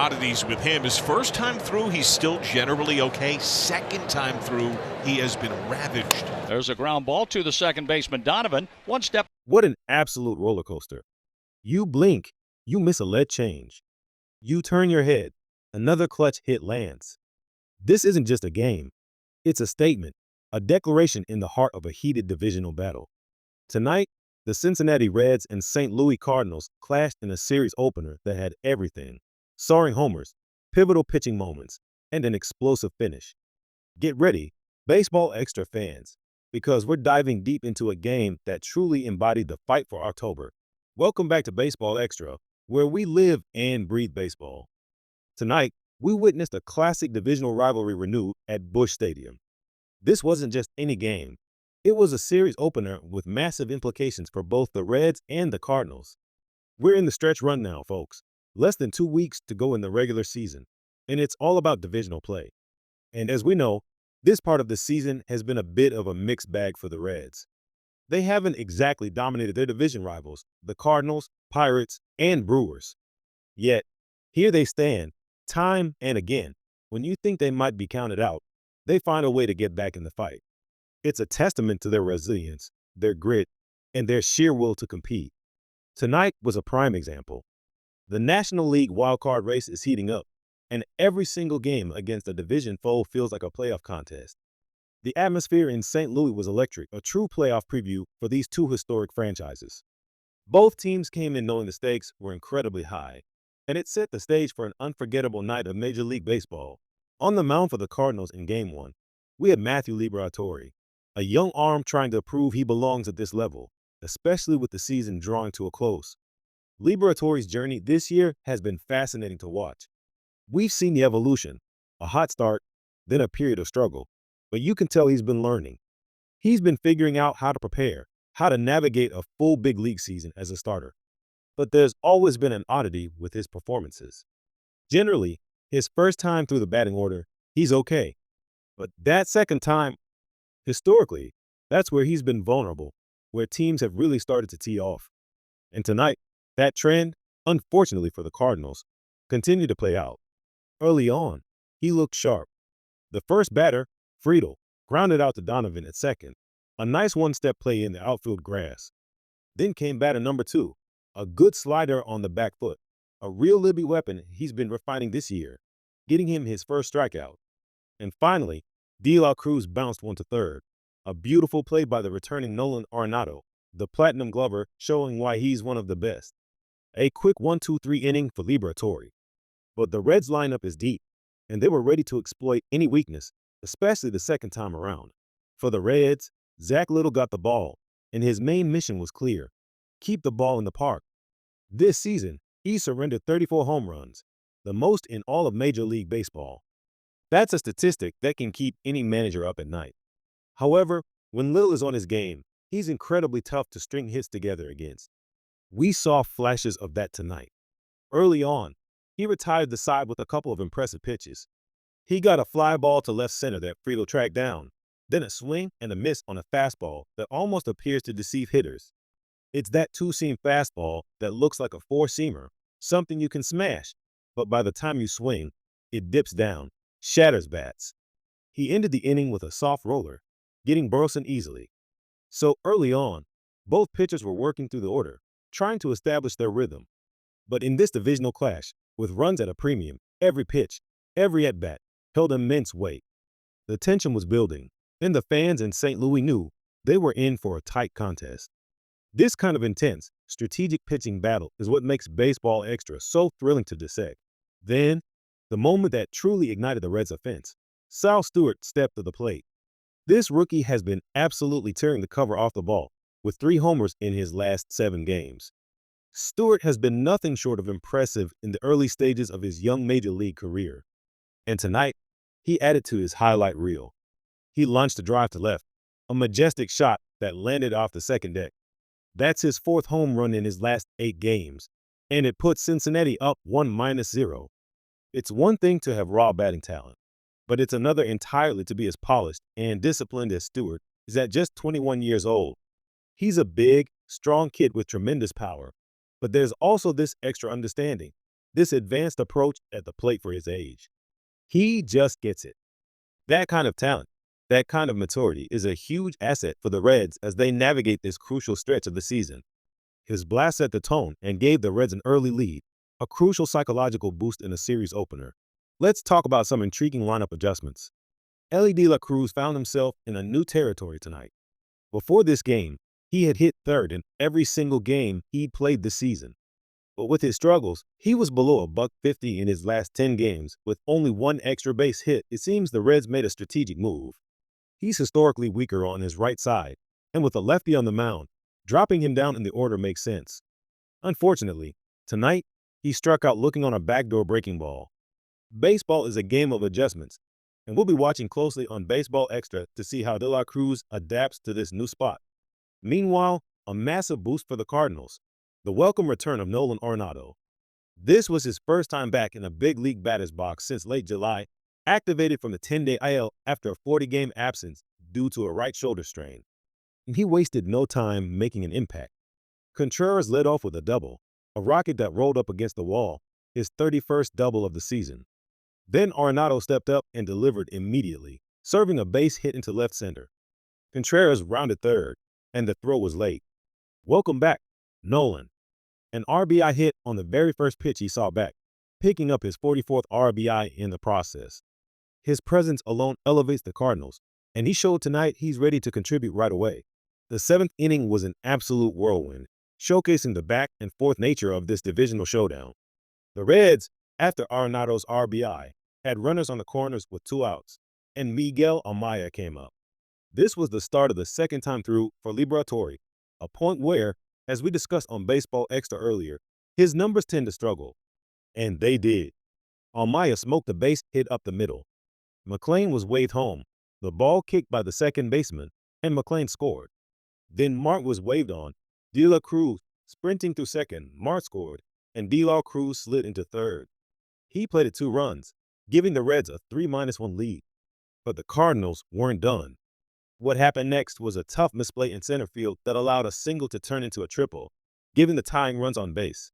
Oddities with him. His first time through, he's still generally okay. Second time through, he has been ravaged. There's a ground ball to the second baseman, Donovan. One step. What an absolute roller coaster. You blink, you miss a lead change. You turn your head, another clutch hit lands. This isn't just a game. It's a statement, a declaration in the heart of a heated divisional battle. Tonight, the Cincinnati Reds and St. Louis Cardinals clashed in a series opener that had everything: soaring homers, pivotal pitching moments, and an explosive finish. Get ready, Baseball Extra fans, because we're diving deep into a game that truly embodied the fight for October. Welcome back to Baseball Extra, where we live and breathe baseball. Tonight, we witnessed a classic divisional rivalry renewed at Busch Stadium. This wasn't just any game. It was a series opener with massive implications for both the Reds and the Cardinals. We're in the stretch run now, folks. Less than 2 weeks to go in the regular season, and it's all about divisional play. And as we know, this part of the season has been a bit of a mixed bag for the Reds. They haven't exactly dominated their division rivals, the Cardinals, Pirates, and Brewers. Yet, here they stand, time and again. When you think they might be counted out, they find a way to get back in the fight. It's a testament to their resilience, their grit, and their sheer will to compete. Tonight was a prime example. The National League wildcard race is heating up, and every single game against a division foe feels like a playoff contest. The atmosphere in St. Louis was electric, a true playoff preview for these two historic franchises. Both teams came in knowing the stakes were incredibly high, and it set the stage for an unforgettable night of Major League Baseball. On the mound for the Cardinals in Game 1, we had Matthew Liberatore, a young arm trying to prove he belongs at this level, especially with the season drawing to a close. Liberatore's journey this year has been fascinating to watch. We've seen the evolution, a hot start, then a period of struggle, but you can tell he's been learning. He's been figuring out how to prepare, how to navigate a full big league season as a starter. But there's always been an oddity with his performances. Generally, his first time through the batting order, he's okay. But that second time, historically, that's where he's been vulnerable, where teams have really started to tee off. And tonight, that trend, unfortunately for the Cardinals, continued to play out. Early on, he looked sharp. The first batter, Friedel, grounded out to Donovan at second, a nice one-step play in the outfield grass. Then came batter number 2, a good slider on the back foot, a real Libby weapon he's been refining this year, getting him his first strikeout. And finally, De La Cruz bounced one to third, a beautiful play by the returning Nolan Arenado, the Platinum Glover, showing why he's one of the best. A quick 1-2-3 inning for Liberatore. But the Reds lineup is deep, and they were ready to exploit any weakness, especially the second time around. For the Reds, Zach Little got the ball, and his main mission was clear: keep the ball in the park. This season, he surrendered 34 home runs, the most in all of Major League Baseball. That's a statistic that can keep any manager up at night. However, when Little is on his game, he's incredibly tough to string hits together against. We saw flashes of that tonight. Early on, he retired the side with a couple of impressive pitches. He got a fly ball to left center that Friedel tracked down, then a swing and a miss on a fastball that almost appears to deceive hitters. It's that two-seam fastball that looks like a four-seamer, something you can smash, but by the time you swing, it dips down, shatters bats. He ended the inning with a soft roller, getting Burleson easily. So early on, both pitchers were working through the order, trying to establish their rhythm. But in this divisional clash, with runs at a premium, every pitch, every at-bat, held immense weight. The tension was building, and the fans in St. Louis knew they were in for a tight contest. This kind of intense, strategic pitching battle is what makes Baseball Extra so thrilling to dissect. Then, the moment that truly ignited the Reds' offense, Sal Stewart stepped to the plate. This rookie has been absolutely tearing the cover off the ball, with 3 homers in his last 7 games. Stewart has been nothing short of impressive in the early stages of his young Major League career. And tonight, he added to his highlight reel. He launched a drive to left, a majestic shot that landed off the second deck. That's his 4th home run in his last 8 games, and it puts Cincinnati up 1-0. It's one thing to have raw batting talent, but it's another entirely to be as polished and disciplined as Stewart is at just 21 years old. He's a big, strong kid with tremendous power, but there's also this extra understanding. this advanced approach at the plate for his age. He just gets it. That kind of talent, that kind of maturity is a huge asset for the Reds as they navigate this crucial stretch of the season. His blast set the tone and gave the Reds an early lead, a crucial psychological boost in a series opener. Let's talk about some intriguing lineup adjustments. Ellie De La Cruz found himself in a new territory tonight. Before this game, he had hit third in every single game he'd played this season. But with his struggles, he was below a $150 in his last 10 games. With only one extra base hit, it seems the Reds made a strategic move. He's historically weaker on his right side, and with a lefty on the mound, dropping him down in the order makes sense. Unfortunately, tonight, he struck out looking on a backdoor breaking ball. Baseball is a game of adjustments, and we'll be watching closely on Baseball Extra to see how De La Cruz adapts to this new spot. Meanwhile, a massive boost for the Cardinals. The welcome return of Nolan Arenado. This was his first time back in a big league batter's box since late July, activated from the 10-day IL after a 40-game absence due to a right shoulder strain. He wasted no time making an impact. Contreras led off with a double, a rocket that rolled up against the wall, his 31st double of the season. Then Arenado stepped up and delivered immediately, serving a base hit into left center. Contreras rounded third, and the throw was late. Welcome back, Nolan. An RBI hit on the very first pitch he saw back, picking up his 44th RBI in the process. His presence alone elevates the Cardinals, and he showed tonight he's ready to contribute right away. The seventh inning was an absolute whirlwind, showcasing the back and forth nature of this divisional showdown. The Reds, after Arenado's RBI, had runners on the corners with 2 outs, and Miguel Amaya came up. This was the start of the second time through for Liberatore, a point where, as we discussed on Baseball Extra earlier, his numbers tend to struggle. And they did. Amaya smoked the base hit up the middle. McLean was waved home, the ball kicked by the second baseman, and McLean scored. Then Mart was waved on, De La Cruz sprinting through second, Mart scored, and De La Cruz slid into third. He plated 2 runs, giving the Reds a 3-1 lead. But the Cardinals weren't done. What happened next was a tough misplay in center field that allowed a single to turn into a triple, giving the tying runs on base.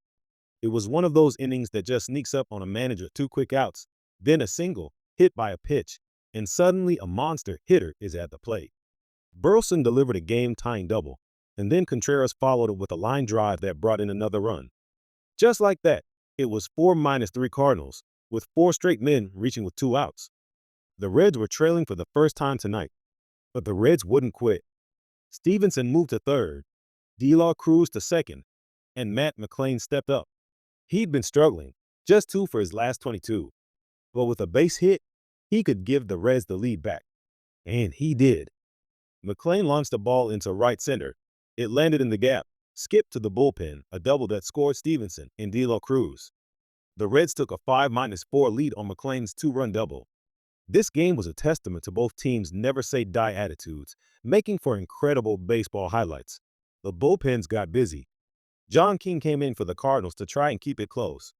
It was one of those innings that just sneaks up on a manager 2 quick outs, then a single, hit by a pitch, and suddenly a monster hitter is at the plate. Burleson delivered a game-tying double, and then Contreras followed it with a line drive that brought in another run. Just like that, it was 4-3 Cardinals, with 4 straight men reaching with 2 outs. The Reds were trailing for the first time tonight, but the Reds wouldn't quit. Stevenson moved to third, De La Cruz to second, and Matt McLean stepped up. He'd been struggling, just 2 for his last 22. But with a base hit, he could give the Reds the lead back. And he did. McLean launched the ball into right center. It landed in the gap, skipped to the bullpen, a double that scored Stevenson and De La Cruz. The Reds took a 5-4 lead on McLean's 2-run double. This game was a testament to both teams' never-say-die attitudes, making for incredible baseball highlights. The bullpens got busy. John King came in for the Cardinals to try and keep it close.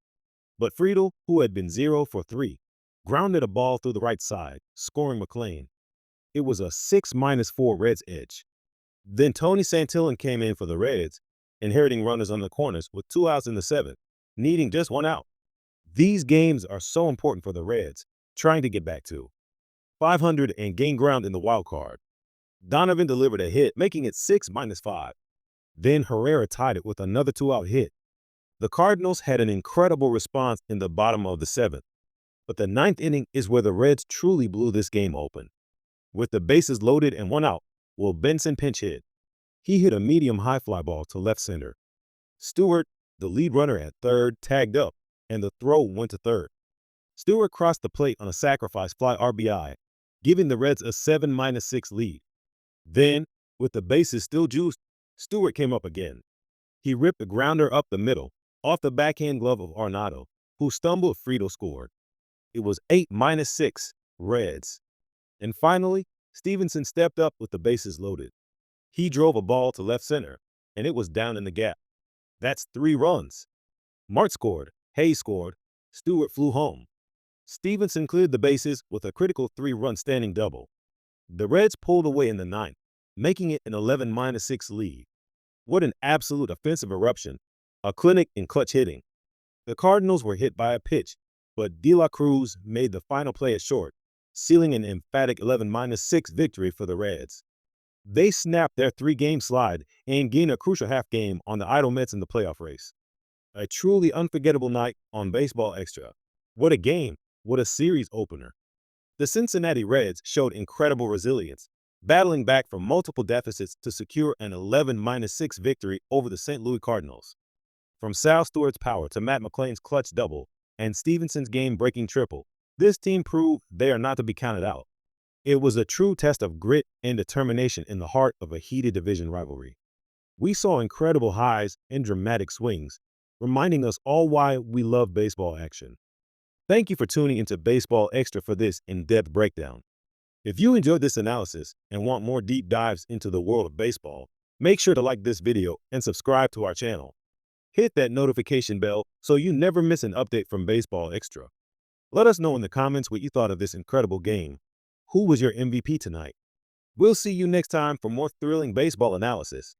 But Friedel, who had been 0 for 3, grounded a ball through the right side, scoring McLean. It was a 6-4 Reds edge. Then Tony Santillan came in for the Reds, inheriting runners on the corners with 2 outs in the 7th, needing just 1 out. These games are so important for the Reds, trying to get back to 500 and gain ground in the wild card. Donovan delivered a hit, making it 6-5. Then Herrera tied it with another 2-out hit. The Cardinals had an incredible response in the bottom of the 7th, but the 9th inning is where the Reds truly blew this game open. With the bases loaded and 1 out, Will Benson pinch hit. He hit a medium-high fly ball to left center. Stewart, the lead runner at third, tagged up, and the throw went to third. Stewart crossed the plate on a sacrifice fly RBI, giving the Reds a 7-6 lead. Then, with the bases still juiced, Stewart came up again. He ripped a grounder up the middle, off the backhand glove of Arenado, who stumbled. Friedel scored. It was 8-6 Reds. And finally, Stevenson stepped up with the bases loaded. He drove a ball to left center, and it was down in the gap. That's 3 runs. Mart scored, Hayes scored, Stewart flew home. Stevenson cleared the bases with a critical 3-run standing double. The Reds pulled away in the 9th, making it an 11-6 lead. What an absolute offensive eruption, a clinic in clutch hitting. The Cardinals were hit by a pitch, but De La Cruz made the final play at short, sealing an emphatic 11-6 victory for the Reds. They snapped their three-game slide and gained a crucial half game on the Idle Mets in the playoff race. A truly unforgettable night on Baseball Extra. What a game! What a series opener! The Cincinnati Reds showed incredible resilience, battling back from multiple deficits to secure an 11-6 victory over the St. Louis Cardinals. From Sal Stewart's power to Matt McClain's clutch double and Stevenson's game-breaking triple, this team proved they are not to be counted out. It was a true test of grit and determination in the heart of a heated division rivalry. We saw incredible highs and dramatic swings, reminding us all why we love baseball action. Thank you for tuning into Baseball Extra for this in-depth breakdown. If you enjoyed this analysis and want more deep dives into the world of baseball, make sure to like this video and subscribe to our channel. Hit that notification bell so you never miss an update from Baseball Extra. Let us know in the comments what you thought of this incredible game. Who was your MVP tonight? We'll see you next time for more thrilling baseball analysis.